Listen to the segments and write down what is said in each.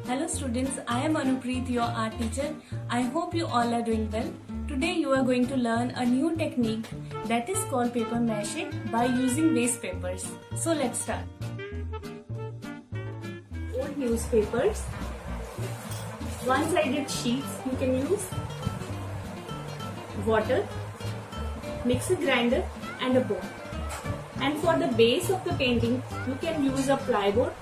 Hello students, I am Anupreet, your art teacher. I hope you all are doing well. Today you are going to learn a new technique that is called paper mache by using waste papers. So let's start. Old newspapers, one-sided sheets you can use, water, mixer grinder and a bone. And for the base of the painting, you can use a plywood.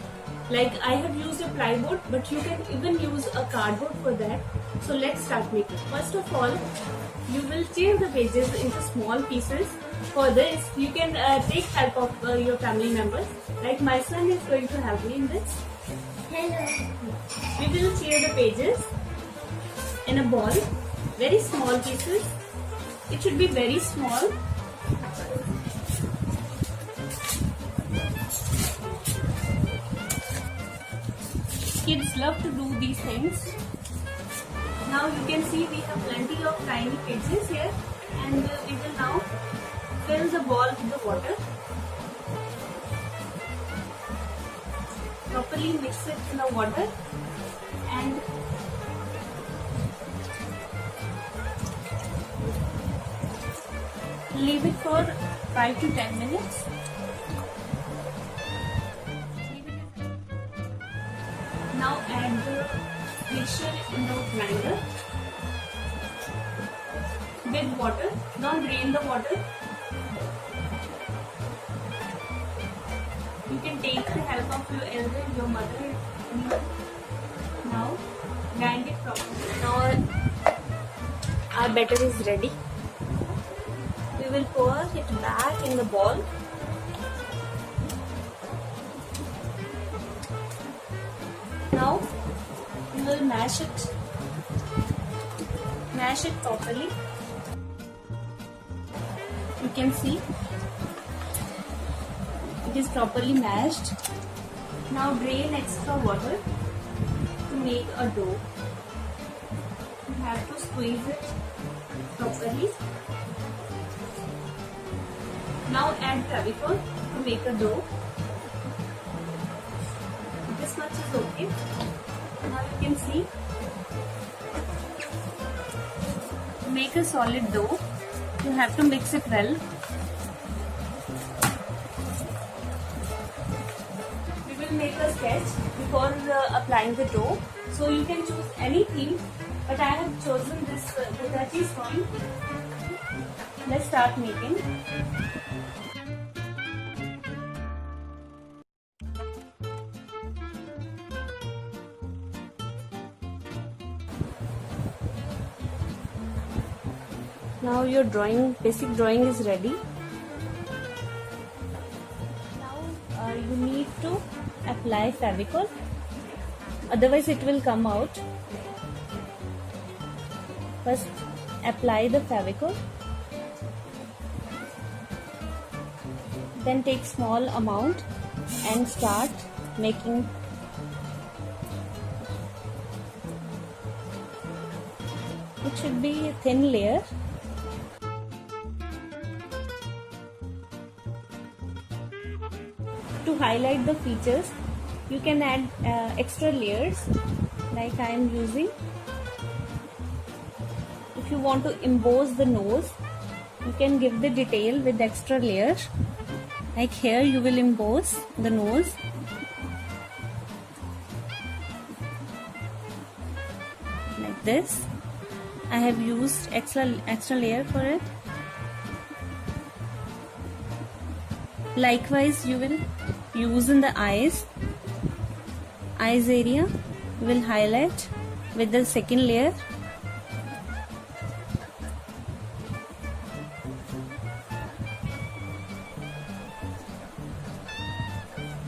Like I have used a plywood, but you can even use a cardboard for that. So let's start making. First of all, you will tear the pages into small pieces. For this, you can take help of your family members. Like my son is going to help me in this. Hello. We will tear the pages in a ball, very small pieces. It should be very small. Kids love to do these things. Now you can see we have plenty of tiny pages here, and we will now fill the ball with the water. Properly mix it in the water and leave it for 5 to 10 minutes. Now add the mixture in the grinder with water. Don't drain the water. You can take the help of your elder, your mother. Now grind it properly. Now our batter is ready. We will pour it back in the ball. Now we will mash it properly. You can see it is properly mashed. Now drain extra water to make a dough. You have to squeeze it properly. Now add Fevicol to make a dough. This much is okay. Now you can see, to make a solid dough, you have to mix it well. We will make a sketch before applying the dough. So you can choose any theme, but I have chosen this Bhudaji drawing. Let's start making. Now your basic drawing is ready. Now you need to apply Fevicol, otherwise it will come out. First apply the Fevicol, then take small amount and start making. It should be a thin layer. To highlight the features, you can add extra layers like I am using. If you want to emboss the nose, you can give the detail with extra layer. Like here you will emboss the nose. Like this. I have used extra layer for it. Likewise, you will use in the eyes area. You will highlight with the second layer.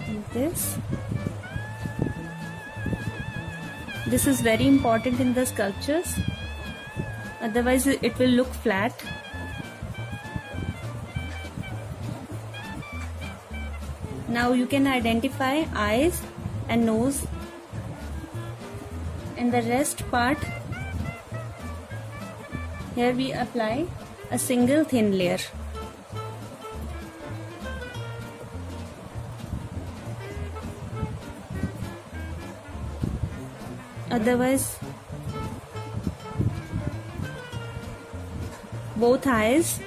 Like this. This is very important in the sculptures. Otherwise, it will look flat. Now you can identify eyes and nose. In the rest part, here we apply a single thin layer. Otherwise, both eyes,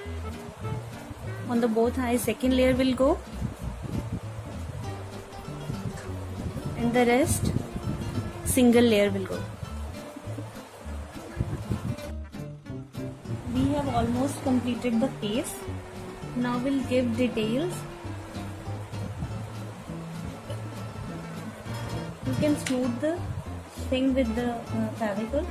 on the both eyes second layer will go, and the rest single layer will go. We have almost completed the face. Now we'll give details. You can smooth the thing with the favicol.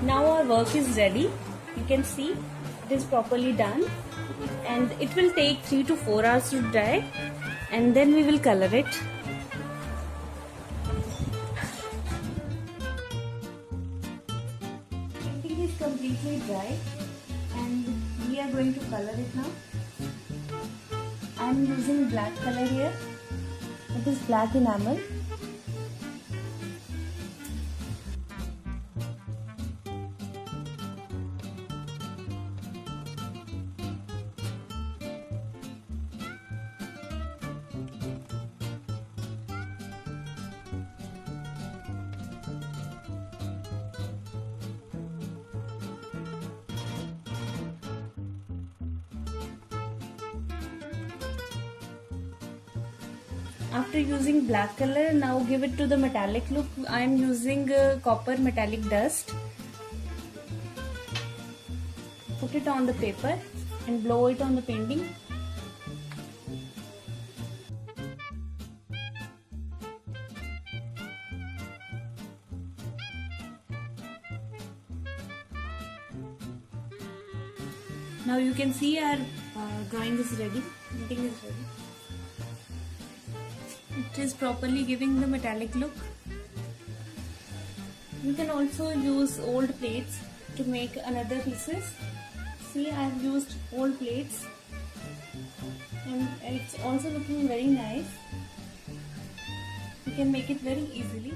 Now our work is ready. You can see it is properly done, and it will take 3 to 4 hours to dry, and then we will color it. Painting is completely dry, and we are going to color it now. I am using black color here. It is black enamel. After using black color, now give it to the metallic look. I am using copper metallic dust. Put it on the paper and blow it on the painting. Now you can see our drawing is ready, painting is ready. It is properly giving the metallic look. You can also use old plates to make another pieces. See, I have used old plates, and it's also looking very nice. You can make it very easily.